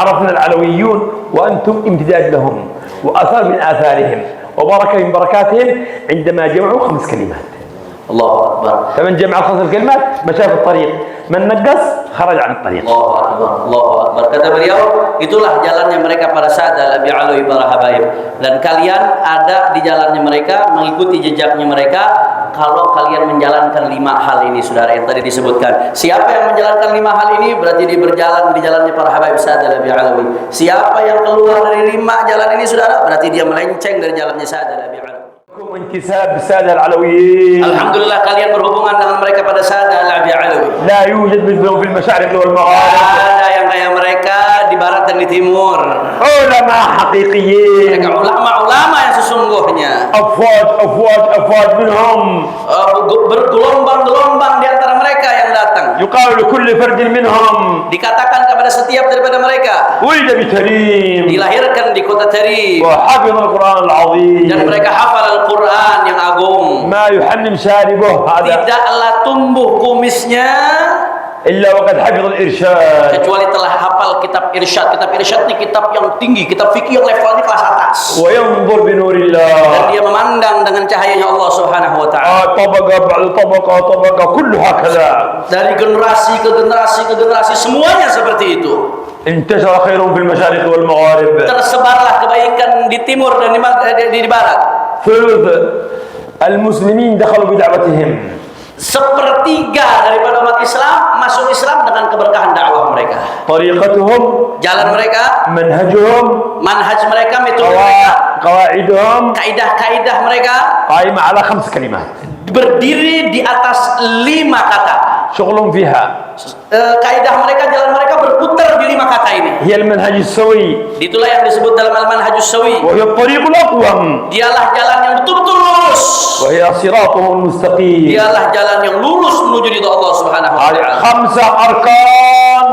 عرفنا العلويون وأنتم امتداد لهم وأثر من آثارهم وبركة من بركاتهم عندما جمعوا 5 كلمات. الله أكبر. فمن جمع 5 كلمات مشى في الطريق، من نقص خرج عن الطريق. Allahu Akbar, Allahu Akbar. Kata beliau, itulah jalannya mereka para sahadat Abi Alwi para habaib. Dan kalian ada di jalannya mereka, mengikuti jejaknya mereka. Kalau kalian menjalankan 5 hal ini, saudara, yang tadi disebutkan. Siapa yang menjalankan 5 hal ini, berarti dia berjalan di jalannya para habaib sahadat Abi Alwi. Siapa yang keluar dari 5 jalan ini, saudara, berarti dia melenceng dari jalannya sahadat Abi Alwi. انتساب السادة العلويين. Alhamdulillah kalian berhubungan dengan mereka pada sahadat Abi Alwi. لا يوجد مثلهم في المشارق والمغارب. Ada yang kayak mereka di barat dan di timur. علماء حقيقيين. Mereka ulama-ulama yang sesungguhnya. أفواج منهم. Bergelombang-gelombang di antara mereka yang datang. يقال لكل فرد منهم. Dikatakan kepada setiap daripada mereka. ولد بتريم. Dilahirkan di kota Tarim. وحفظ القرآن العظيم. Dan mereka hafal Al-Quran yang agung. ما يحنم شاربه هذا. Tidaklah tumbuh kumisnya إلا وقد حفظ الإرشاد. kecuali telah hafal kitab Irsyad. Kitab Irsyad ini kitab yang tinggi, kitab fikih yang levelnya kelas atas. وينظر بنور Dan الله. dia memandang dengan cahayanya Allah Subhanahu wa taala. طبقة بعد طبقة كله هكذا. Dari generasi ke generasi ke generasi semuanya seperti itu. انتشر خيرهم في المشارق والمغارب. Tersebarlah kebaikan di timur dan di barat. ثلث المسلمين دخلوا بدعوتهم. Sepertiga daripada umat Islam masuk Islam dengan keberkahan dakwah mereka. طريقتهم. Jalan mereka, منهجهم. manhaj mereka, metode mereka, قواعدهم. kaidah-kaidah mereka قائمة على 5 كلمات. berdiri di atas 5 kata. شغلهم فيها. Kaidah mereka, jalan mereka berputar di 5 kata ini. هي المنهج السوي. Itulah yang disebut dalam Al-Manhajus Sawi. وهي الطريق الأقوم. Dialah jalan yang betul-betul lurus. وهي صراطهم المستقيم. Dialah jalan yang lurus menuju ridha Allah Subhanahu wa taala. 5 أركان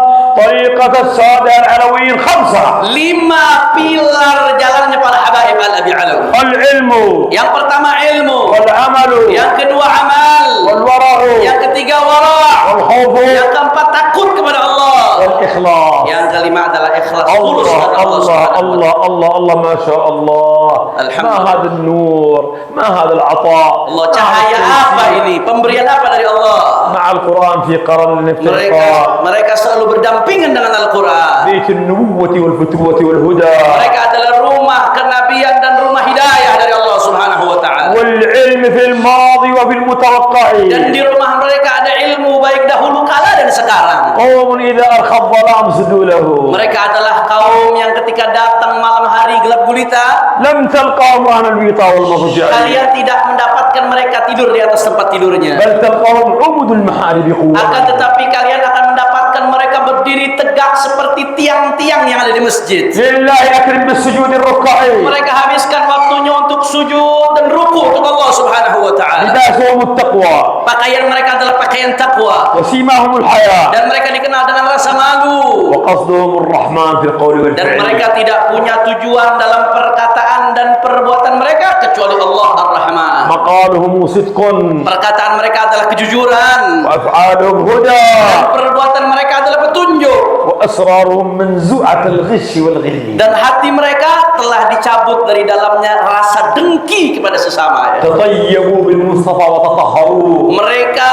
طريقة السادة العلويين. 5. 5 pilar jalannya para habaib Al-Abi Alwi. العلم. Yang pertama ilmu, والعمل. yang kedua amal, والورع. yang ketiga wara', والخوف. yang keempat takut kepada Allah, والإخلاص. yang kelima adalah ikhlas tulus kepada Allah Subhanahu wa taala. الله ما شاء الله. الحمد ما لله. هذا النور، ما هذا العطاء. Allah, cahaya apa ini? Pemberian apa dari Allah? مع القرآن في قرن الافتراق. Mereka selalu berdampingan dengan Al-Quran. بيت النبوة والفتوة والهدى. Mereka adalah rumah kenabian dan rumah hidayah dari Allah Subhanahu wa taala. والعلم في الماضي وفي المتوقع. Dan di rumah mereka ada ilmu baik dahulu kala dan sekarang. قوم إذا أرخى الظلام سدوا له. Mereka adalah kaum yang ketika datang malam hari gelap gulita, لم تلقاهم أهل البيطة والمضجع. kalian tidak mendapatkan mereka tidur di atas tempat tidurnya. بل تلقاهم عمد المحارب قوة. Akan tetapi kalian akan mendapatkan mereka berdiri tegak seperti tiang-tiang yang ada di masjid. لله أكرم بالسجود الركعي. Mereka habiskan waktunya untuk sujud dan ruku untuk Allah Subhanahu wa taala. لباسهم التقوى. Pakaian mereka adalah pakaian takwa. وسيماهم الحياة. Dan mereka dikenal dengan rasa malu. وقصدهم الرحمن في القول Dan والفعل. mereka tidak punya tujuan dalam perkataan dan perbuatan mereka kecuali Allah Ar-Rahman. مقالهم صدق Perkataan mereka adalah kejujuran. وأفعالهم هدى Dan perbuatan mereka adalah petunjuk. وأسرارهم منزوعة الغش والغل. Dan hati mereka telah dicabut dari dalamnya rasa dengki kepada sesama. تطيبوا بالمصطفى وتطهروا. Mereka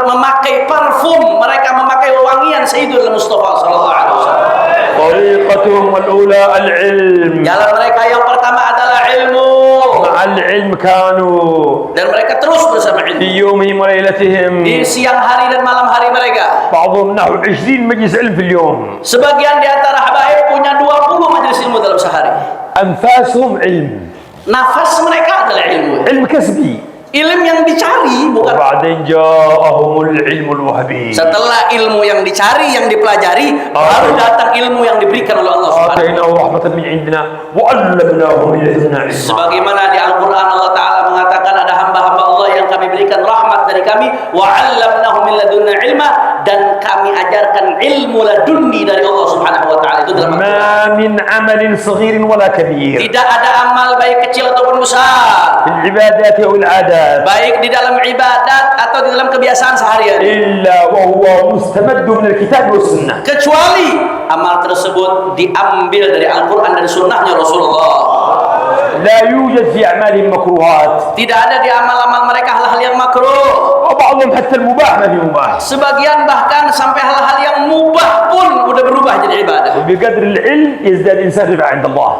memakai parfum, mereka memakai wewangian Sayyidul Mustafa sallallahu alaihi wasallam. طريقتهم الأولى العلم. Jalan mereka yang pertama adalah ilmu. مع العلم كانوا Dan mereka terus bersama في ilmu. يومهم وليلتهم. Di siang hari dan malam hari mereka. بعضهم نحو 20 مجلس علم في اليوم. Sebagian di antara habaib punya 20 majelis ilmu dalam sehari. أنفاسهم علم. Nafas mereka adalah ilmu. علم كسبي. Ilmu yang dicari bukan. وبعدين جاءهم العلم الوهبي. Setelah ilmu yang dicari, yang dipelajari, baru datang ilmu yang diberikan oleh Allah Subhanahu wa taala. آتيناه رحمة من عندنا وعلمناه من لدنا علما. Sebagaimana di Al-Qur'an Allah Ta'ala mengatakan ada hamba-hamba Allah yang kami berikan rahmat dari kami, wa 'allamnahu min ladunna ilma, dan kami ajarkan ilmu ladunni dari Allah Subhanahu wa taala. Itu dalam ما ما من عمل صغير ولا كبير Tidak ada amal baik kecil ataupun besar, في العبادات أو العادات baik di dalam ibadat atau di dalam kebiasaan sehari-hari, إلا وهو مستمد من الكتاب والسنة kecuali amal tersebut diambil dari Al-Quran dan Sunnahnya Rasulullah. لا يوجد في أعمالهم مكروهات Tidak ada di amal-amal mereka hal-hal yang makruh. وبعضهم حتى المباح ما في مباح Sebagian bahkan sampai hal-hal yang mubah pun udah berubah jadi ibadah. وبقدر العلم يزداد الإنسان رفعة عند الله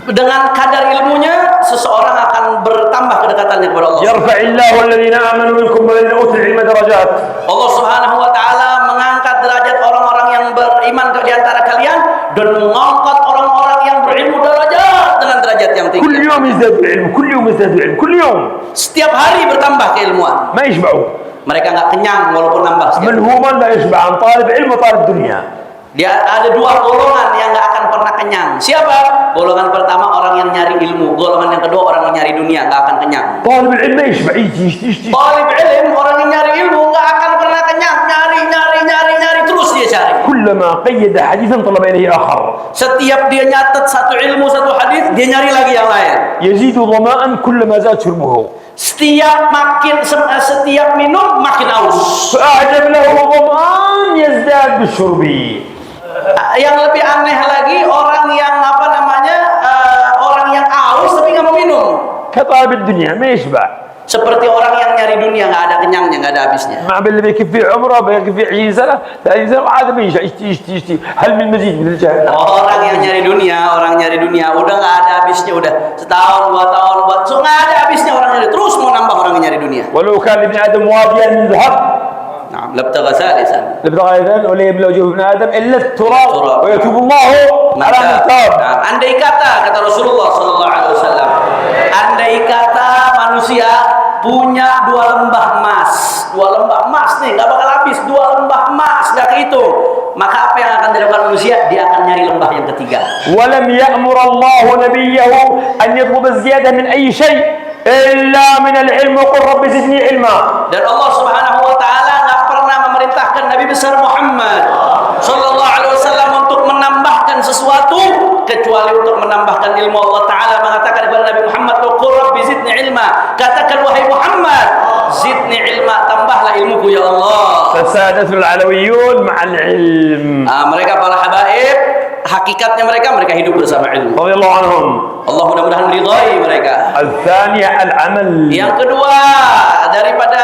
Dengan kadar ilmunya, seseorang akan bertambah kedekatannya kepada Allah. يرفع الله الذين آمنوا منكم والذين أوتوا العلم درجات Allah Subhanahu wa taala mengangkat derajat orang-orang yang beriman di antara kalian dan mengangkat orang-orang yang berilmu derajat dengan derajat yang tinggi. كل يوم يزداد العلم كل يوم يزداد العلم كل يوم Setiap hari bertambah keilmuan. ما يشبعوا Mereka nggak kenyang walaupun nambah setiap. من هو من لا يشبع عن طالب علم وطالب دنيا Dia ada dua golongan yang nggak akan pernah kenyang. Siapa? Golongan pertama orang yang nyari ilmu. Golongan yang kedua orang yang nyari dunia, nggak akan kenyang. طالب العلم ما يشبع يجي Talib ilm, orang yang nyari ilmu nggak akan pernah kenyang. Nyari terus dia cari. كلما قيد حديثا طلب إليه آخر Setiap dia nyatet satu ilmu, satu hadis, dia nyari lagi yang lain. يزيد ظماء كلما زاد شربه Setiap minum makin aus. فأعجب له ظمآن يزداد بالشرب Yang lebih aneh lagi orang yang orang yang aus tapi nggak mau minum. كطالب الدنيا ما يشبع Seperti orang yang nyari dunia nggak ada kenyangnya, nggak ada habisnya. مع باللي بيكفي عمره بيكفي 20 سنة 30 سنة وعاد ما يشبع يشتي هل من مزيد من الجهل Orang yang nyari dunia, udah nggak ada habisnya, udah setahun, 2 tahun, so nggak ada habisnya orang nyari, terus mau nambah orang yang nyari dunia. ولو كان لابن آدم واديا من ذهب Nah, labtagha thalithan. لابتغى إذن ولا يملأ وجه ابن آدم إلا التراب التراب. ويتوب الله على من تاب Nah, andai kata Rasulullah sallallahu alaihi wasallam, andai kata manusia punya 2 lembah emas nih, nggak bakal habis, 2 lembah emas, nggak kehitung, maka apa yang akan dilakukan manusia? Dia akan nyari lembah yang ketiga. ولم يأمر الله نبيه أن يطلب الزيادة من أي شيء إلا من العلم وقل رب زدني علما. Dan Allah Subhanahu wa taala nggak pernah memerintahkan Nabi besar Muhammad sallallahu alaihi wasallam untuk menambahkan sesuatu kecuali untuk menambahkan ilmu. Allah taala mengatakan kepada Nabi Muhammad, "Qul rabbi zidni ilma." Katakan wahai Muhammad, zidni ilma, tambahlah ilmuku ya Allah. فسادة العلويون مع العلم Mereka para habaib, hakikatnya mereka hidup bersama ilmu. رضي الله عنهم. Allah mudah-mudahan meridhai mereka. الثانية العمل Yang kedua daripada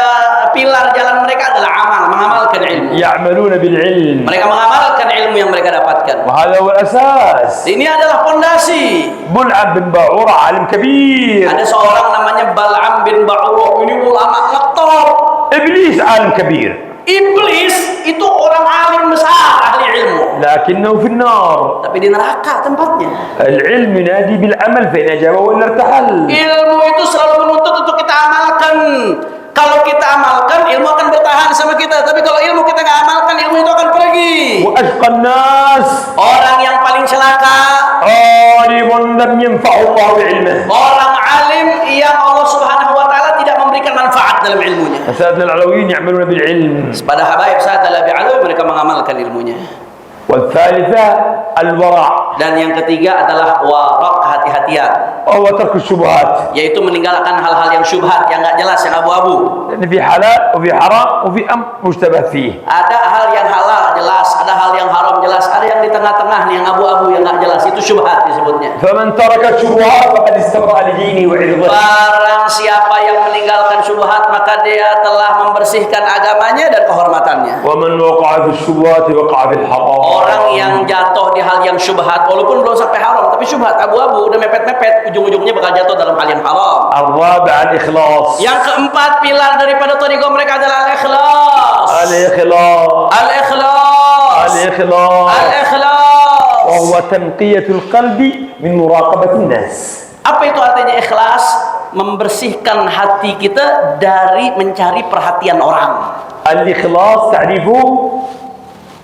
pilar jalan mereka adalah amal, mengamalkan ilmu. يعملون بالعلم Mereka mengamalkan ilmu yang mereka dapatkan. وهذا هو الأساس. Ini adalah pondasi. بلعم بن باعورة عالم كبير Ada seorang namanya Bal'am bin Ba'urah, ini ulama ngetop. إبليس عالم كبير Iblis itu orang alim besar, ahli ilmu, لكنه في النار. tapi di neraka tempatnya. العلم ينادي بالعمل فإن أجاب وإلا ارتحل. Ilmu itu selalu menuntut untuk kita amalkan. Kalau kita amalkan, ilmu akan bertahan sama kita. Tapi kalau ilmu kita nggak amalkan, ilmu itu akan pergi. وأشقى الناس Orang yang paling celaka, عالم لم ينفعه الله بعلمه. orang alim yang Allah Subhanahu wa taala tidak memberikan manfaat dalam ilmunya. فسادنا العلويين يعملون بالعلم. Pada habaib saat Nabi Alwi, mereka mengamalkan ilmunya. والثالثة الورع Dan yang ketiga adalah warak, kehati-hatian, وهو ترك الشبهات. yaitu meninggalkan hal-hal yang syubhat, yang nggak jelas, yang abu-abu. لأن في حلال وفي حرام وفي أمر مشتبه فيه. Ada hal yang halal jelas, ada hal yang haram jelas, ada yang di tengah-tengah nih, yang abu-abu, yang nggak jelas, itu syubhat disebutnya. فمن ترك الشبهات فقد استبرأ لدينه وعرضه. Barang siapa yang meninggalkan syubhat, maka dia telah membersihkan agamanya dan kehormatannya. ومن وقع في الشبهات وقع في الحرام. Orang yang jatuh di hal yang syubhat, walaupun belum sampai haram, tapi syubhat, abu-abu, udah mepet-mepet, ujung-ujungnya bakal jatuh dalam hal yang haram. الرابع الإخلاص. Yang keempat pilar daripada thariqah mereka adalah al-ikhlas. الإخلاص. Al-ikhlas. الإخلاص Al-ikhlas. وهو تنقية القلب من مراقبة الناس. Apa itu artinya ikhlas? Membersihkan hati kita dari mencari perhatian orang. الإخلاص تعريفه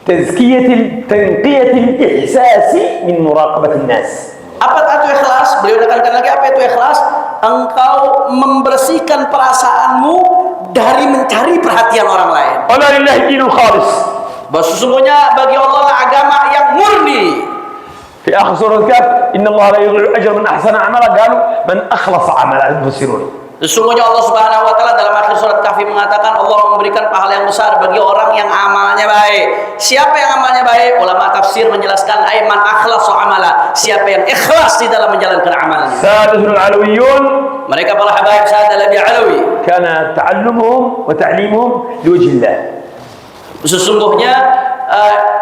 تنقية الإحساس من مراقبة الناس. Apa itu ikhlas? Beliau menekankan lagi, apa itu ikhlas? Engkau membersihkan perasaanmu dari mencari perhatian orang lain. ولا لله الدين الخالص. Bahwa sesungguhnya bagi Allah lah agama yang murni. في آخر سورة الكهف إن الله لا يضيع أجر من أحسن عملا قالوا من أخلص عملا المفسرون. Sesungguhnya Allah Subhanahu wa taala dalam akhir surat Kahfi mengatakan Allah memberikan pahala yang besar bagi orang yang amalnya baik. Siapa yang amalnya baik? Ulama tafsir menjelaskan man akhlasa amala. Siapa yang ikhlas di dalam menjalankan amalnya. سادة العلويون Mereka para habaib Sadat Al-Abi Alawi. كان تعلمهم وتعليمهم لوجه الله. Sesungguhnya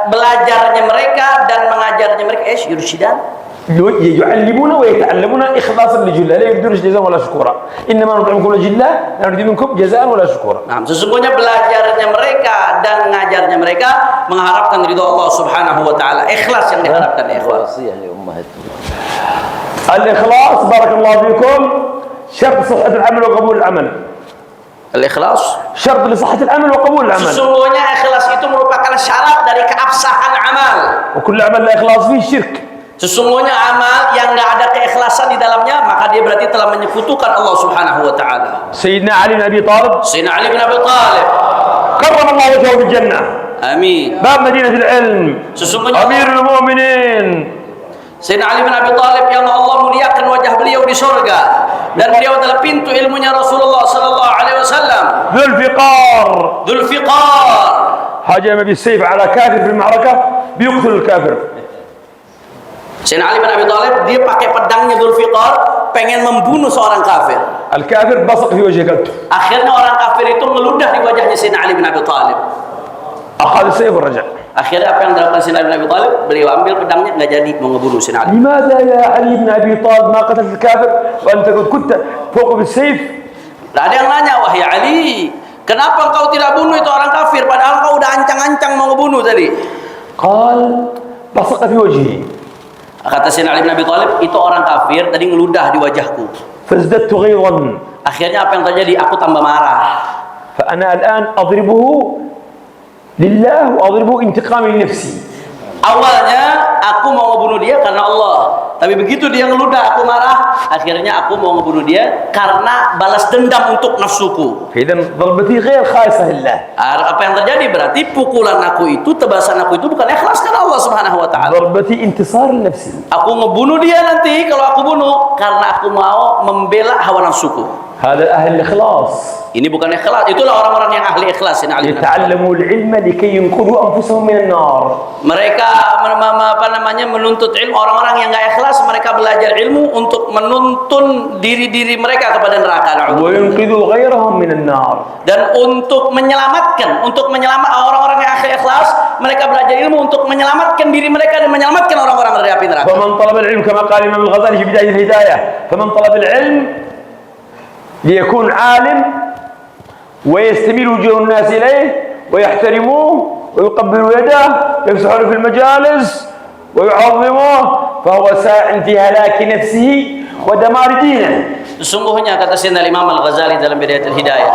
belajarnya mereka dan mengajarnya mereka yursyidan. يعلمون ويتعلمون إخلاصا لله لا يريدون جزاء ولا شكورا إنما نطعمكم لوجه الله لا نريد منكم جزاء ولا شكورا. Nah, sesungguhnya belajarnya mereka dan mengajarnya mereka mengharapkan ridha Allah Subhanahu wa taala. Ikhlas yang diharapkan, ikhlas. الإخلاص بارك الله فيكم شرط صحة العمل وقبول العمل. Al-ikhlas شرط لصحة العمل وقبول العمل. sesungguhnya ikhlas itu merupakan syarat dari keabsahan amal. وكل عمل لا إخلاص فيه شرك. Sesungguhnya amal yang enggak ada keikhlasan di dalamnya maka dia berarti telah menyekutukan Allah Subhanahu wa taala. سيدنا علي بن أبي طالب Sayyidina Ali bin Abi Thalib كرم الله وجهه في الجنة. amin. باب مدينة العلم. Sesungguhnya أمير المؤمنين. Sayyidina Ali bin Abi Thalib yang Allah muliakan wajah beliau di surga dan beliau adalah pintu ilmunya Rasulullah sallallahu alaihi wasallam. ذو الفقار. Dzulfiqar. هاجم بالسيف على كافر في المعركة بيقتل الكافر. Sayyidina Ali bin Abi Thalib dia pakai pedangnya Dzulfiqar pengen membunuh seorang kafir. الكافر بصق في وجه قلبه. Akhirnya orang kafir itu meludah di wajahnya Sayyidina Ali bin Abi Thalib. أخذ السيف ورجع. Akhirnya apa yang dilakukan Sayyidina Ali bin Abi Thalib? Beliau ambil pedangnya nggak jadi mau ngebunuh Sayyidina Ali. لماذا يا علي بن أبي طالب ما قتلت الكافر وأنت قد كنت فوق بالسيف؟ Nah, ada yang nanya, wahai Ali, kenapa engkau tidak bunuh itu orang kafir padahal kau udah ancang-ancang mau ngebunuh tadi? قال بصق في وجهي Kata Sayyidina Ali bin Abi Thalib, itu orang kafir tadi ngeludah di wajahku. فازددت غيظا Akhirnya apa yang terjadi? Aku tambah marah. فأنا الآن أضربه لله وأضربه انتقاما لنفسي. Awalnya aku mau ngebunuh dia karena Allah, tapi begitu dia ngeludah aku marah. Akhirnya aku mau ngebunuh dia karena balas dendam untuk nafsuku. إذا ضربتي غير خالصة لله. Apa yang terjadi? Berarti pukulan aku itu, tebasan aku itu bukan ikhlas karena Allah Subhanahu wa taala. ضربتي انتصار لنفسي. Aku ngebunuh dia nanti kalau aku bunuh karena aku mau membela hawa nafsuku. هذا أهل الإخلاص. Ini bukan ikhlas. Itulah orang-orang yang ahli ikhlas. يتعلموا العلم لكي ينقذوا أنفسهم من النار. Mereka menuntut ilmu. Orang-orang yang enggak ikhlas mereka belajar ilmu untuk menuntun diri-diri mereka kepada neraka. وينقذوا غيرهم من النار. Dan untuk menyelamatkan orang-orang yang ahli ikhlas, mereka belajar ilmu untuk menyelamatkan diri mereka dan menyelamatkan orang-orang dari api neraka. فمن طلب العلم كما قال الإمام الغزالي في بداية الهداية فمن طلب العلم ليكون عالم ويستميل وجوه الناس إليه ويحترموه ويقبلوا يده ويمسحون في المجالس ويعظموه فهو ساع في هلاك نفسه ودمار دينه. Sesungguhnya kata Sayyidina Imam Al-Ghazali dalam Bidayatul Hidayah,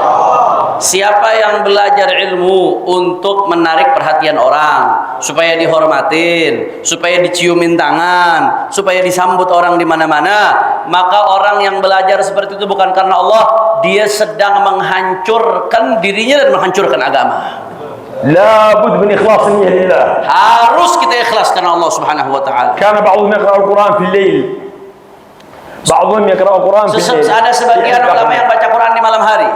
siapa yang belajar ilmu untuk menarik perhatian orang, supaya dihormatin, supaya diciumin tangan, supaya disambut orang di mana-mana, maka orang yang belajar seperti itu bukan karena Allah, dia sedang menghancurkan dirinya dan menghancurkan agama. لابد من إخلاص النية لله. Harus kita ikhlas karena Allah Subhanahu wa taala. كان بعضهم يقرأ القرآن في الليل. بعضهم يقرأ القرآن في الليل. Ada sebagian ulama yang baca Quran di malam hari.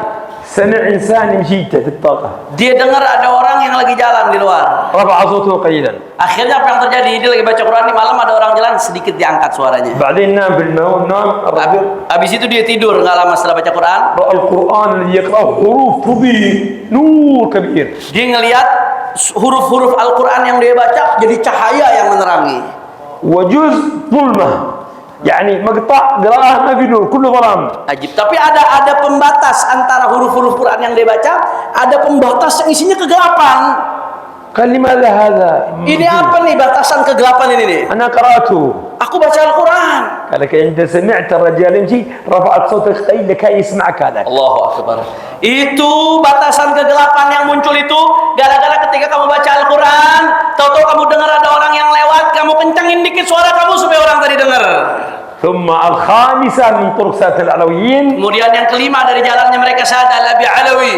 سمع إنسان يمشي في الطاقة. Dia dengar ada orang yang lagi jalan di luar. رفع صوته قليلا. Akhirnya apa yang terjadi? Dia lagi baca Quran di malam, ada orang jalan, sedikit diangkat suaranya. بعدين نام في النوم الرجل. Habis itu dia tidur nggak lama setelah baca Quran. رأى القرآن الذي يقرأه حروف تضيء نور كبير. Dia ngelihat huruf-huruf Al-Quran yang dia baca jadi cahaya yang menerangi. وجزء ظلمة. يعني مقطع قراءة ما في نور كله ظلام. Ajib. Tapi ada pembatas antara huruf-huruf Quran yang dia baca, ada pembatas yang isinya kegelapan. قال لماذا هذا؟ Ini apa nih batasan kegelapan ini nih? أنا قرأته. Aku baca Al-Quran. قال لك إذا سمعت الرجال يمشي رفعت صوتك قليل لكي يسمعك هذا. Allahu Akbar. Itu batasan kegelapan yang muncul itu gara-gara ketika kamu baca Al-Quran, tahu-tahu kamu dengar ada orang yang lewat, kamu kencangin dikit suara kamu supaya orang tadi dengar. ثم الخامسة من طرق سادة العلويين. Kemudian yang kelima dari jalannya mereka Sadat Al-Abi Alawi.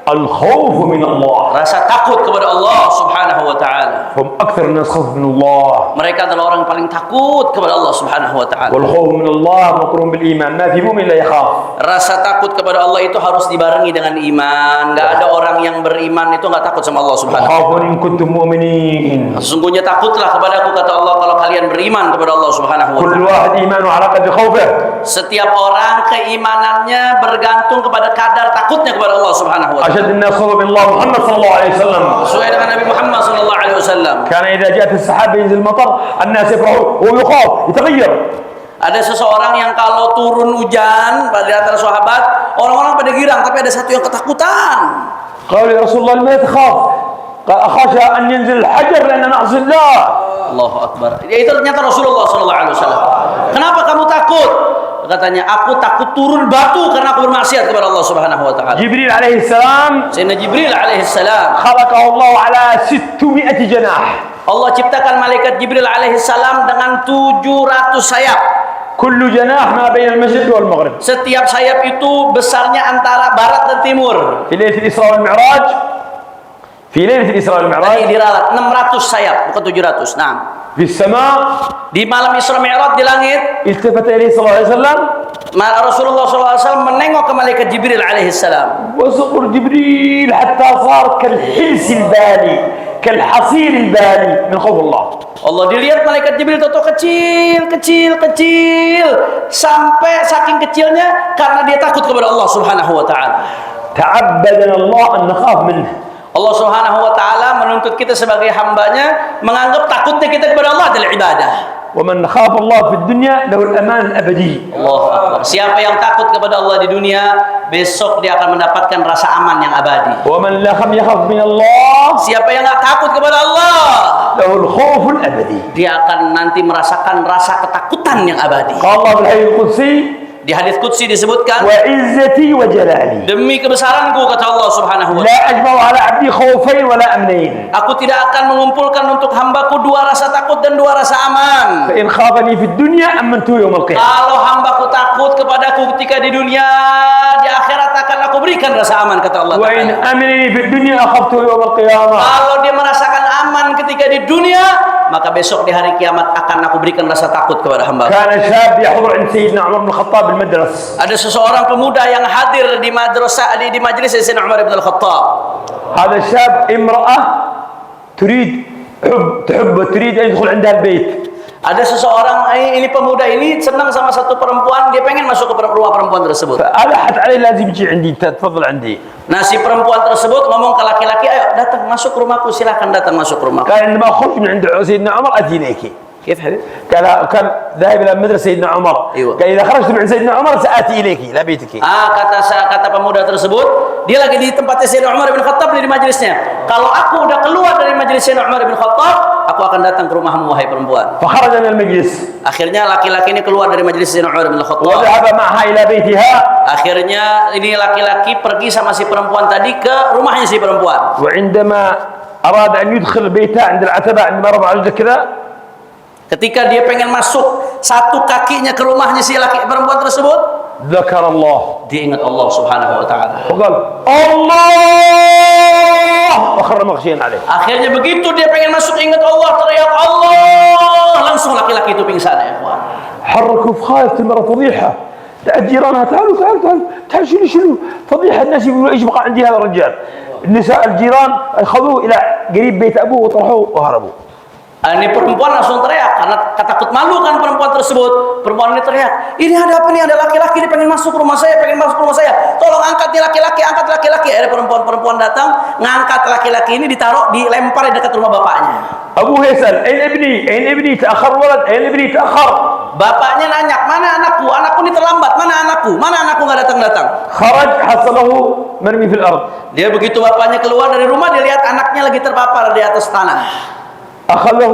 الخوف من الله. Rasa takut kepada Allah Subhanahu wa taala. هم أكثر الناس خوف من الله. Mereka adalah orang yang paling takut kepada Allah Subhanahu wa taala. والخوف من الله مقرون بالإيمان. ما في مؤمن لا يخاف. Rasa takut kepada Allah itu harus dibarengi dengan iman. Enggak ada orang yang beriman itu enggak takut sama Allah Subhanahu wa taala. خافوا إن كنتم مؤمنين. Sesungguhnya takutlah kepadaku kata Allah kalau kalian beriman kepada Allah Subhanahu wa كل taala. واحد إيمانه على قدر خوفه. Setiap orang keimanannya bergantung kepada kadar takutnya kepada Allah Subhanahu wa taala. أشد الناس خوفا من الله محمد صلى الله عليه وسلم. Sesuai dengan Nabi Muhammad sallallahu alaihi wasallam. كان إذا جاءت السحابة ينزل المطر الناس يفرحون وهو يخاف يتغير. Ada seseorang yang kalau turun hujan pada antara sahabat, orang-orang pada girang, tapi ada satu yang ketakutan. قالوا يا رسول الله لماذا تخاف؟ قال أخشى أن ينزل الحجر لأن نعصي الله. Allahu Akbar. Itu ternyata Rasulullah sallallahu alaihi wasallam. Kenapa kamu takut? Katanya, aku takut turun batu karena aku bermaksiat kepada Allah Subhanahu wa taala. جبريل عليه السلام Sayyidina Jibril alaihi salam, خلقه الله على 600 جناح. Allah ciptakan malaikat Jibril alaihi salam dengan 700 sayap. كل جناح ما بين المشرق والمغرب. Setiap sayap itu besarnya antara barat dan timur. في ليلة الإسراء والمعراج في ليلة الإسراء Tadi والمعراج diralat 600 sayap, bukan 700. Nah, في السماء di malam Isra Mi'raj di langit, التفت إليه صلى الله عليه وسلم Rasulullah SAW menengok ke malaikat Jibril alaihi salam. وصقر جبريل حتى صار كالحلس البالي كالحصير البالي من خوف الله. Allah dilihat malaikat Jibril itu kecil sampai saking kecilnya karena dia takut kepada Allah Subhanahu wa taala. تعبدنا الله أن نخاف منه. Allah Subhanahu wa taala menuntut kita sebagai hambanya menganggap takutnya kita kepada Allah adalah ibadah. ومن خاف الله في الدنيا له الأمان الأبدي. Allahu Akbar. Siapa yang takut kepada Allah di dunia, besok dia akan mendapatkan rasa aman yang abadi. ومن لا يخاف من الله Siapa yang enggak takut kepada Allah, له الخوف الأبدي. dia akan nanti merasakan rasa ketakutan yang abadi. قال الله في الحديث القدسي Di hadis qudsi disebutkan, وعزتي وجلالي demi kebesaranku kata Allah Subhanahu wa taala, لا أجمع على عبدي خوفين ولا أمنين. aku tidak akan mengumpulkan untuk hambaku dua rasa takut dan dua rasa aman. فإن خافني في الدنيا أمنته يوم القيامة. Kalau hambaku takut kepadaku ketika di dunia, di akhirat akan aku berikan rasa aman kata Allah وإن Ta'ala. أمنني في الدنيا أخفته يوم القيامة. Kalau dia merasakan aman ketika di dunia, maka besok di hari kiamat akan aku berikan rasa takut kepada hamba. كان شاب يحضر عند سيدنا عمر بن الخطاب بالمدرسة. Ada seseorang pemuda yang hadir di madrasah di majelis Sayyidina Umar bin Al-Khattab. هذا الشاب امرأة تحب وتريد أن يدخل عندها البيت. Ada seseorang ini pemuda ini senang sama satu perempuan, dia pengen masuk ke rumah perempuan tersebut. فألحت عليه لازم يجي عندي تفضل عندي. Nah, si perempuan tersebut ngomong ke laki-laki, ayo datang masuk ke rumahku, silahkan datang masuk ke rumahku. قال عندما أخرج من عند سيدنا عمر أتي إليك. كيف حبيبي؟ كان ذاهب إلى مدرسة سيدنا عمر. أيوة. قال إذا خرجت من عند سيدنا عمر سآتي إليك إلى بيتك. Kata pemuda tersebut, dia lagi di tempatnya Sayyidina Umar bin Khattab di majelisnya. Kalau aku udah keluar dari majelis Sayyidina Umar bin Khattab, aku akan datang ke rumahmu wahai perempuan. فخرج من المجلس. Akhirnya laki-laki ini keluar dari majelis Sayyidina Umar bin Khattab. وذهب معها إلى بيتها. Akhirnya ini laki-laki pergi sama si perempuan tadi ke rumahnya si perempuan. وعندما أراد أن يدخل بيتها عند العتبة عندما رفع رجله كذا. Ketika dia pengen masuk satu kakinya ke rumahnya si laki perempuan tersebut, ذكر الله. dia ingat Allah Subhanahu wa taala. وقال الله وخر مغشيا عليه. Akhirnya begitu dia pengen masuk ingat Allah, teriak Allah, langsung laki-laki itu pingsan ya, ikhwan. حركوا خايف المرة فضيحة. دعت جيرانها تعالوا تعالوا شيلوا فضيحة الناس يقولوا ايش بقى عندي هذا الرجال. النساء الجيران اخذوه الى قريب بيت ابوه وطرحوه وهربوا. Ini perempuan langsung teriak karena takut malu kan perempuan tersebut. Perempuan ini teriak, ini ada apa nih? Ada laki-laki ini pengen masuk ke rumah saya, Tolong angkat nih laki-laki, angkat laki-laki. Ada perempuan datang, ngangkat laki-laki ini ditaruh, dilempar di dekat rumah bapaknya. أبوه يسأل أين ابني تأخر ولد أين ابني تأخر. Bapaknya nanya, mana anakku? Anakku ini terlambat. Mana anakku nggak datang-datang? خرج حصله مرمي في الأرض. Dia begitu bapaknya keluar dari rumah, dia lihat anaknya lagi terpapar di atas tanah. أخذه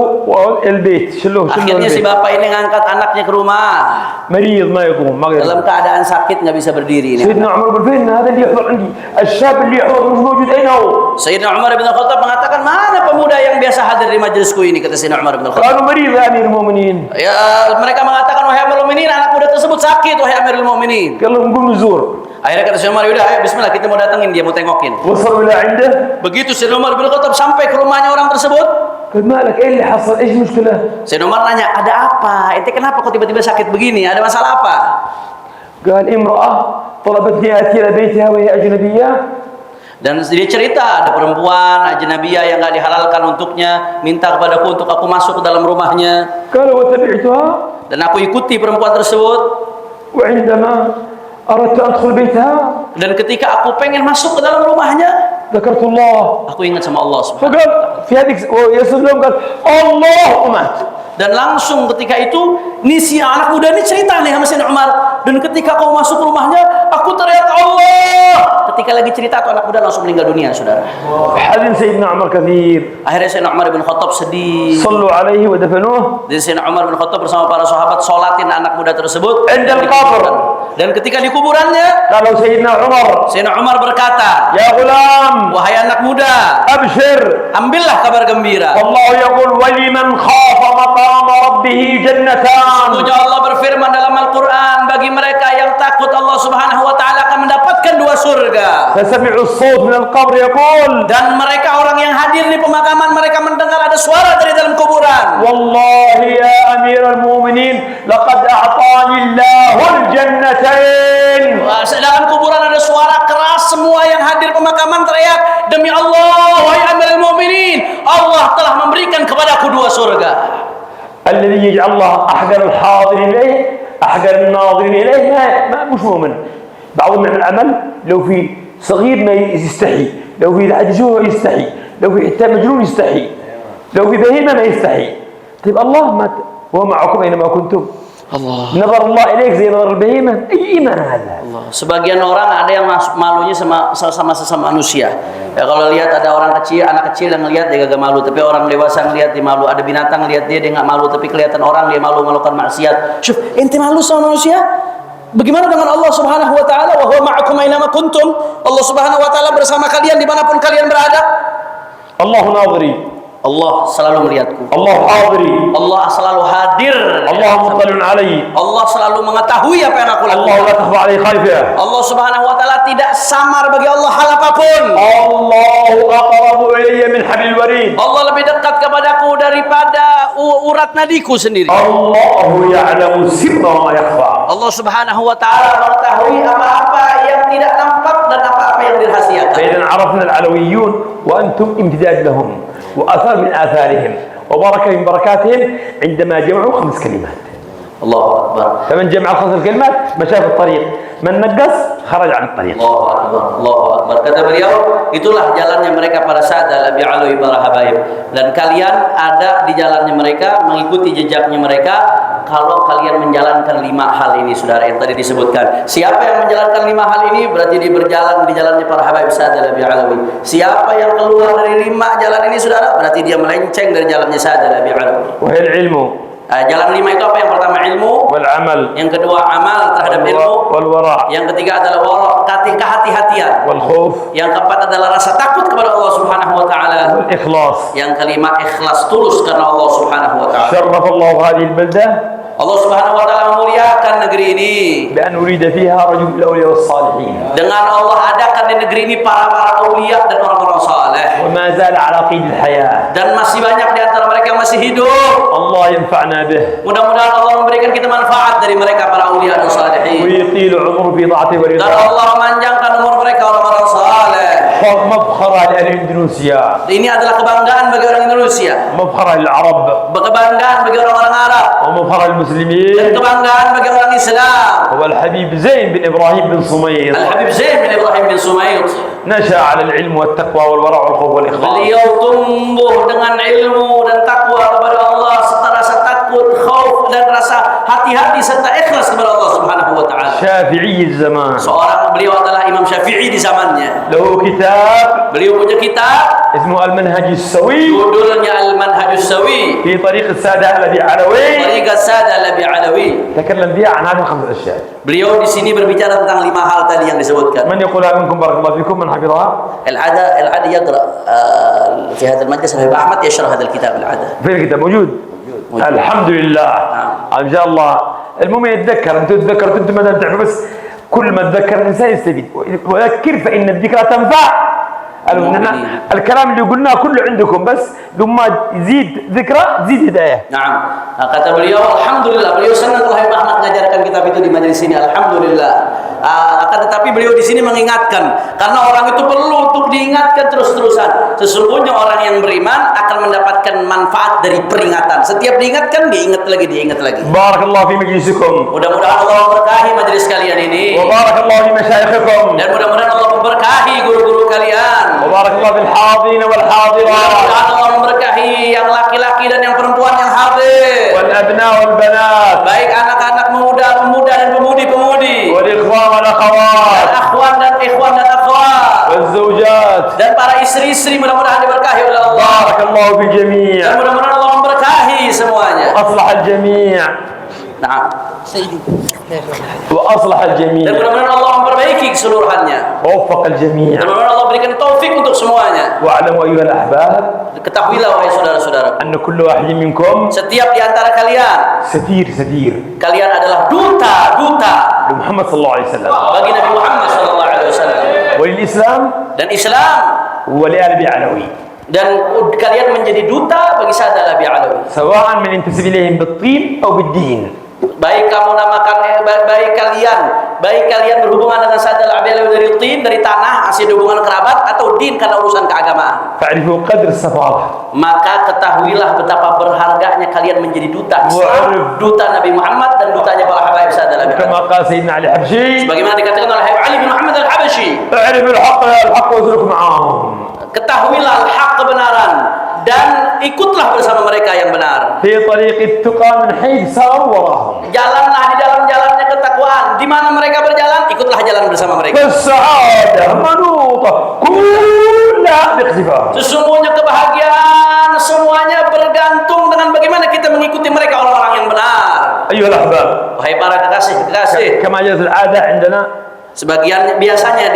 البيت شلوه Akhirnya si البيت. bapak ini ngangkat anaknya ke rumah. مريض ما يقوم ما Dalam يقدر. keadaan sakit nggak bisa berdiri. سيدنا عمر بن فين هذا اللي يحضر عندي الشاب اللي يحضر مش موجود أين هو. Sayyidina Umar bin Khattab mengatakan, mana pemuda yang biasa hadir di majelisku ini, kata Sayyidina Umar bin Khattab. قالوا مريض يا أمير المؤمنين. Ya, mereka mengatakan, wahai mukminin, anak muda tersebut sakit wahai Amirul Mukminin. قال لهم قوموا نزور. Akhirnya kata Sayyidina Umar, "Udah, ayo bismillah kita mau datengin dia, mau tengokin." وصلوا إلى عنده. Begitu Sayyidina Umar bin Khattab sampai ke rumahnya orang tersebut, قال مالك إيه اللي حصل؟ إيش المشكلة؟ Sayyidina Umar nanya, "Ada apa? Ente kenapa kok tiba-tiba sakit begini? Ada masalah apa?" قال امرأة طلبتني آتي إلى بيتها وهي أجنبية. Dan dia cerita ada perempuan ajnabiyah yang enggak dihalalkan untuknya minta kepadaku untuk aku masuk ke dalam rumahnya. قال وتبعتها. Dan aku ikuti perempuan tersebut. وعندما أردت أن أدخل بيتها. Dan ketika aku pengen masuk ke dalam rumahnya, ذكرت الله. aku ingat sama Allah Subhanahu. فقال في هذيك ويسلم قال الله ومات. Dan langsung ketika itu, si anak muda ini cerita nih sama Sayyidina Umar. Dan ketika kau masuk ke rumahnya, aku teriak Allah. Ketika lagi cerita, tuh anak muda langsung meninggal dunia, saudara. حزن سيدنا عمر كثير. Akhirnya Sayyidina Umar bin Khattab sedih. صلوا عليه ودفنوه. Dan Sayyidina Umar bin Khattab bersama para sahabat sholatin anak muda tersebut. عند القبر. Dan ketika di kuburannya, قالوا سيدنا عمر Sayyidina Umar berkata, يا غلام wahai anak muda, أبشر. ambillah kabar gembira. الله يقول ولمن خاف مقام ربه جنتان. Sesungguhnya Allah berfirman dalam Al-Quran, bagi mereka yang takut Allah Subhanahu wa Ta'ala akan mendapatkan 2 surga. فسمعوا الصوت من القبر يقول Dan mereka orang yang hadir di pemakaman, mereka mendengar ada suara dari dalam kuburan. والله يا أمير المؤمنين لقد أعطاني الله الجنتين. Dalam kuburan ada suara keras, semua yang hadir pemakaman teriak, demi Allah, wahai Amirul Mukminin, Allah telah memberikan kepadaku 2 surga. الذي يجعل الله أحقر الحاضرين إليه أحقر الناظرين إليه ما مش مؤمن. بعض من العمل لو في صغير ما يستحي، لو في عجوز يستحي، لو في حتى مجنون يستحي، لو في بهيمة ما يستحي. طيب الله ما هو معكم أينما كنتم. Allah. نظر الله إليك زي نظر البهيمة. أي إيمان هذا؟ Sebagian orang ada yang malunya sama sesama manusia. Ya, kalau lihat ada orang kecil, anak kecil yang ngelihat dia gak malu, tapi orang dewasa ngelihat dia malu. Ada binatang lihat dia nggak malu, tapi kelihatan orang dia malu melakukan maksiat. Syuf, ente malu sama manusia? Bagaimana dengan Allah Subhanahu wa Ta'ala? Wa huwa ma'akum aynama kuntum. Allah Subhanahu wa Ta'ala bersama kalian dimanapun kalian berada. الله ناظري. Allah selalu melihatku. الله حاضري. Allah selalu hadir. الله مطلع علي. Allah selalu mengetahui apa yang aku الله lakukan. لا تخفى عليه خافية. Allah Subhanahu wa Ta'ala tidak samar bagi Allah hal apapun. الله أقرب إلي من حبل الوريد. Allah lebih dekat kepadaku daripada urat nadiku sendiri. الله يعلم سر ما يخفى. Allah Subhanahu wa Ta'ala mengetahui apa-apa yang tidak nampak dan apa-apa yang dirahasiakan. فإذا عرفنا العلويون وأنتم امتداد لهم وآثار من آثارهم وبركة من بركاتهم عندما جمعوا 5 كلمات. Allahu Akbar. فمن جمع 5 الكلمات مشى في الطريق، من نقص خرج عن الطريق. Allahu Akbar. Allahu Akbar. Kata beliau, itulah jalannya mereka para sahadat Abi Alwi para habaib. Dan kalian ada di jalannya mereka, mengikuti jejaknya mereka. Kalau kalian menjalankan 5 hal ini, saudara, yang tadi disebutkan. Siapa yang menjalankan 5 hal ini, berarti dia berjalan di jalannya para habaib sahadat Abi Alwi. Siapa yang keluar dari 5 jalan ini, saudara, berarti dia melenceng dari jalannya sahadat Abi Alwi. وهي العلم Jalan 5 itu apa? Yang pertama ilmu, والعمل yang kedua amal terhadap ilmu, والورع yang ketiga adalah wara', kehati-hatian, والخوف yang keempat adalah rasa takut kepada Allah Subhanahu wa Ta'ala, والإخلاص. yang kelima ikhlas tulus karena Allah Subhanahu wa Ta'ala. شرف الله هذه البلدة Allah Subhanahu wa Ta'ala memuliakan negeri ini بأن ولد فيها رجل من الأولياء والصالحين dengan Allah adakan di negeri ini para aulia dan orang-orang saleh, وما زال على قيد الحياة. dan masih banyak di antara mereka yang masih hidup. الله ينفعنا به Mudah-mudahan Allah memberikan kita manfaat dari mereka para aulia dan salihin, ويطيل عمره في طاعته dan ورضاه. Allah memanjangkan umur mereka orang-orang saleh. مفخرة لأهل إندونيسيا، Ini adalah kebanggaan bagi orang Indonesia, مفخرة للعرب، kebanggaan bagi orang-orang Arab, ومفخرة dan للمسلمين. kebanggaan bagi orang Islam. هو الحبيب زين بن إبراهيم بن صميط Al-Habib Zain bin Ibrahim bin Sumayt, نشأ على العلم والتقوى والورع والخوف والإخلاص. beliau tumbuh dengan ilmu dan takwa kepada Allah serta rasa takut, khauf dan rasa hati-hati serta ikhlas kepada Allah Subhanahu wa Ta'ala. شافعي الزمان، Beliau adalah Imam Syafi'i di zamannya. له كتاب Beliau punya kitab, اسمه المنهج السوي judulnya Al-Manhajus Sawi, في طريق السادة الذي علوي. Tariqat Sada Labi Alawi. تكلم فيها عن هذه ال5 أشياء. Beliau di sini berbicara tentang 5 hal tadi yang disebutkan. من يقولها منكم بارك الله فيكم من حفظها؟ العادة يقرأ في هذا المجلس الحبيب أحمد يشرح هذا الكتاب العادة. في الكتاب موجود. الحمد لله. إن شاء الله المهم يتذكر، انتم تذكرتوا انتم ما تعرفوا، بس كل ما تذكر الانسان يستفيد. وذكر فان الذكرى تنفع. الكلام اللي قلناه كله عندكم، بس لما يزيد ذكرى تزيد هداية. Nah, kata beliau, alhamdulillah, beliau senang kalau Habib Ahmad mengajarkan kitab itu di majelis ini, alhamdulillah. Akan tetapi beliau di sini mengingatkan, karena orang itu perlu untuk diingatkan terus-terusan. Sesungguhnya orang yang beriman akan mendapatkan manfaat dari peringatan. Setiap diingatkan, diingat lagi, diingat lagi. Barakallahu fi majlisikum. Mudah-mudahan Allah memberkahi majelis kalian ini. Wa barakallahu fi masyayikhikum. Dan mudah-mudahan Allah memberkahi guru-guru kalian. Wa barakallahu fil hadirin wal hadirat. Mudah-mudahan Allah memberkahi yang laki-laki dan yang perempuan yang hadir. Wal abna wal banat. Baik anak-anak muda, pemuda dan pemudi-pemudi. Wal ikhwan wal akhawat. Dan akhwan dan ikhwan dan akhwat. Wal zawjat. Dan para istri-istri mudah-mudahan diberkahi oleh Allah. Barakallahu fil jami'. Dan mudah-mudahan Allah memberkahi semuanya. Aslah al jami'. Nah, wa aslah al jami'. dan mudah-mudahan Allah memperbaiki keseluruhannya. ووفق الجميع. Dan mudah-mudahan Allah berikan taufik untuk semuanya. واعلموا أيها الأحباب Ketahuilah wahai saudara-saudara, أن كل واحد منكم setiap di antara kalian, ستير kalian adalah duta-duta لمحمد صلى الله عليه وسلم bagi Nabi Muhammad SAW وللإسلام dan Islam, ولآل أبي علوي، dan kalian menjadi duta bagi Sadat Abi Alawi. سواء من انتسب إليهم بالطين أو بالدين. Baik kamu namakan baik kalian berhubungan dengan Sadat Abi Alawi dari tin, dari tanah, asli hubungan kerabat, atau din karena urusan keagamaan. فاعرفوا قدر السفارة. Maka ketahuilah betapa berharganya kalian menjadi duta Islam, duta Nabi Muhammad dan dutanya para habaib Sadat Abi Alawi. كما قال سيدنا علي الحبشي Sebagaimana dikatakan oleh Habib Ali bin Muhammad Al-Habashi, اعرف الحق واسلك معهم. ketahuilah hak kebenaran dan ikutlah bersama mereka yang benar. في طريق التقى من حيث ساروا وراهم. Jalanlah di dalam jalannya ketakwaan. Di mana mereka berjalan, ikutlah jalan bersama mereka. فالسعادة منوطة كلها باقتفاء. Sesungguhnya kebahagiaan semuanya bergantung dengan bagaimana kita mengikuti mereka, orang-orang yang benar. أيها الأحباب، Wahai para kekasih, كما جاءت العادة عندنا sebagian biasanya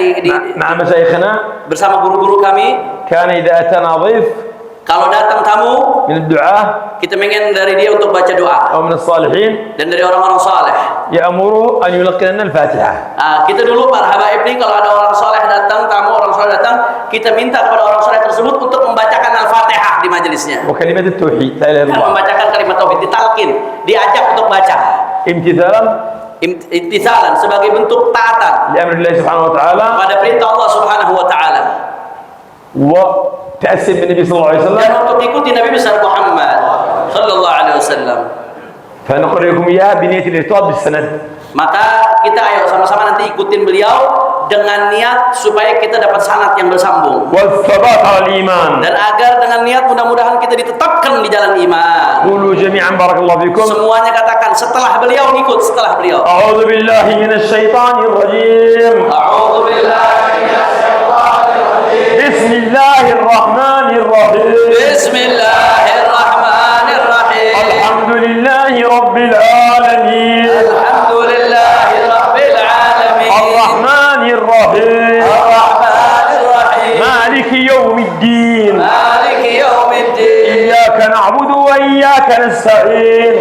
مع مشايخنا، bersama guru-guru kami, كان إذا أتانا ضيف kalau datang tamu, من الدعاة kita ingin dari dia untuk baca doa, أو من الصالحين dan dari orang-orang saleh. يأمره أن يلقن لنا الفاتحة. Kita dulu para habaib ini, kalau ada orang soleh datang, tamu orang soleh datang, kita minta kepada orang soleh tersebut untuk membacakan Al-Fatihah di majelisnya. وكلمة التوحيد لا إله إلا Dan الله membacakan kalimat tauhid, ditalkin, diajak untuk baca. امتثالا Imtisalan sebagai bentuk taatan لأمر الله سبحانه وتعالى pada perintah Allah Subhanahu wa taala, وتأسي بالنبي صلى الله عليه dan وسلم. untuk ikuti Nabi besar Muhammad sallallahu alaihi wasallam. فنقرئكم إياها بنية الارتباط بالسند. Maka kita ayo sama-sama nanti ikutin beliau dengan niat supaya kita dapat sanad yang bersambung, والثبات على الإيمان. dan agar dengan niat mudah-mudahan kita ditetapkan di jalan iman. قولوا جميعا بارك الله فيكم. Semuanya katakan setelah beliau, ngikut setelah beliau. أعوذ بالله من الشيطان الرجيم. A'udzu billahi minasy syaithanir rajim. بسم الله الرحمن الرحيم. Bismillahirrahmanirrahim. الحمد لله رب العالمين. Alhamdulillahi rabbil alamin. الرحمن الرحيم. Ar-Rahmanir Rahim. مالك يوم الدين. Maliki yaumiddin. إياك نعبد وإياك نستعين.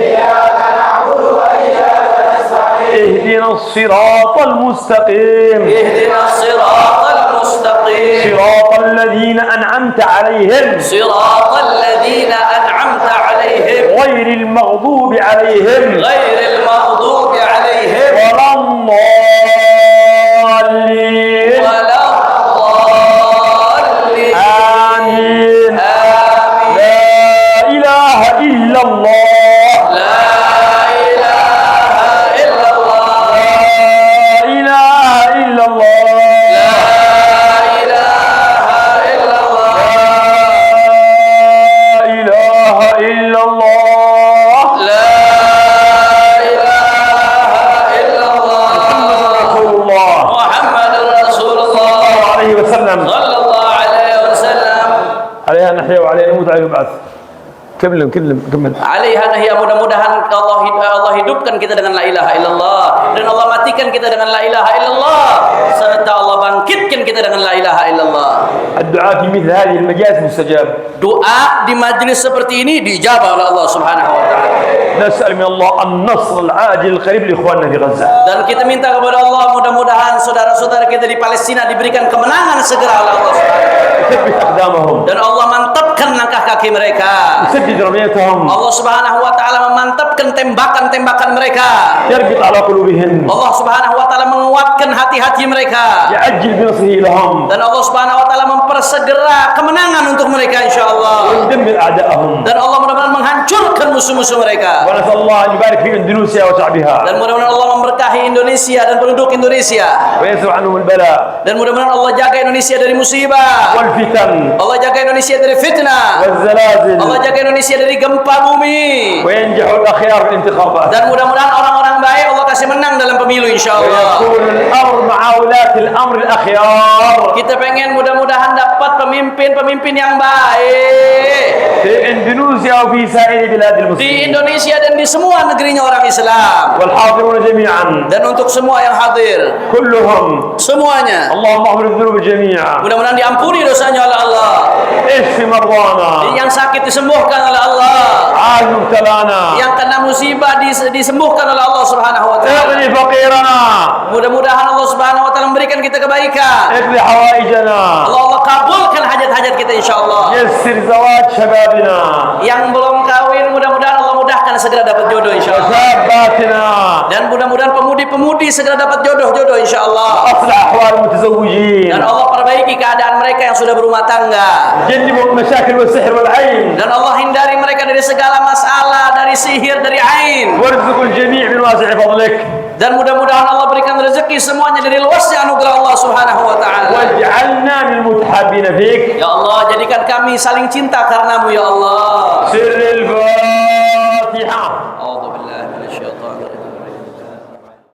اهدنا الصراط المستقيم. Ihdinas siratal mustaqim. صراط الذين أنعمت عليهم Siratal ladzina an'amta 'alaihim غير المغضوب عليهم ghairil maghdubi 'alaihim ولا الضالين. waladdallin. آمين. Amin. لا إله إلا الله. La ilaha illallah. لا إله إلا الله. La ilaha illallah. لا إله إلا الله. La ilaha illallah. رسول الله Muhammadur Rasulullah صلى الله عليه وسلم. sallallahu alaihi wasallam. عليها نحيا وعليها نموت وعليها نبعث. كمل. Alaiha nahya, mudah-mudahan Allah hidupkan kita dengan la ilaha illallah, dan Allah matikan kita dengan la ilaha illallah, serta Allah bangkitkan kita dengan la ilaha illallah. الدعاء في مثل هذه المجالس مستجاب. Doa di majelis seperti ini dijabah oleh Allah Subhanahu wa taala. نسأل من الله النصر العاجل القريب لإخواننا في غزة. Dan kita minta kepada Allah mudah-mudahan saudara-saudara kita di Palestina diberikan kemenangan segera oleh Allah Subhanahu. يثبت أقدامهم. Dan Allah mantapkan langkah kaki mereka. يسدد رميتهم. Allah Subhanahu wa taala memantapkan tembakan-tembakan mereka. يربط على قلوبهم. Allah Subhanahu wa taala menguatkan hati-hati mereka. يعجل بنصره لهم. Dan Allah Subhanahu wa taala mempersegera kemenangan untuk mereka insyaallah. ويدمر أعداءهم. Dan Allah mudah-mudahan menghancurkan musuh-musuh mereka. ونسأل الله أن يبارك في إندونيسيا وشعبها. Dan mudah-mudahan Allah memberkahi Indonesia dan penduduk Indonesia. ويسر عنهم البلاء. Dan mudah-mudahan Allah jaga Indonesia dari musibah. والفتن. Allah jaga Indonesia dari fitnah. والزلازل. Allah jaga Indonesia dari gempa bumi. وينجح الأخيار في الانتخابات. Dan mudah-mudahan orang-orang baik Allah kasih menang dalam pemilu insyaallah. ويكون الأمر مع ولاة الأمر الأخيار. Kita pengen mudah-mudahan dapat pemimpin-pemimpin yang baik في إندونيسيا وفي سائر بلاد di المسلمين. Indonesia dan di semua negerinya orang Islam. والحاضرون جميعا. Dan untuk semua yang hadir, كلهم. semuanya. اللهم اغفر الذنوب جميعا. Mudah-mudahan diampuni dosanya oleh Allah. اشف مرضانا. Yang sakit disembuhkan oleh Allah. عاج مبتلانا. Yang kena musibah disembuhkan oleh Allah Subhanahu wa taala. اغني فقيرنا. Mudah-mudahan Allah Subhanahu wa taala memberikan kita kebaikan. اقضي حوائجنا. Allah kabulkan hajat-hajat kita insyaallah. يسر زواج شبابنا. Yang belum kawin mudah-mudahan Allah mudahkan segera dapat jodoh insyaallah. وشاباتنا. Dan mudah-mudahan pemudi-pemudi segera dapat jodoh-jodoh insyaallah. أصلح أحوال المتزوجين. Dan Allah perbaiki keadaan mereka yang sudah berumah tangga. جنبوا المشاكل والسحر والعين. Dan Allah hindari mereka dari segala masalah, dari sihir, dari ain. وارزق الجميع من واسع فضلك. Dan mudah-mudahan Allah berikan rezeki semuanya dari luasnya anugerah Allah Subhanahu wa taala. واجعلنا من المتحابين فيك. Ya Allah, jadikan kami saling cinta karenamu ya Allah. سر الفاتحة.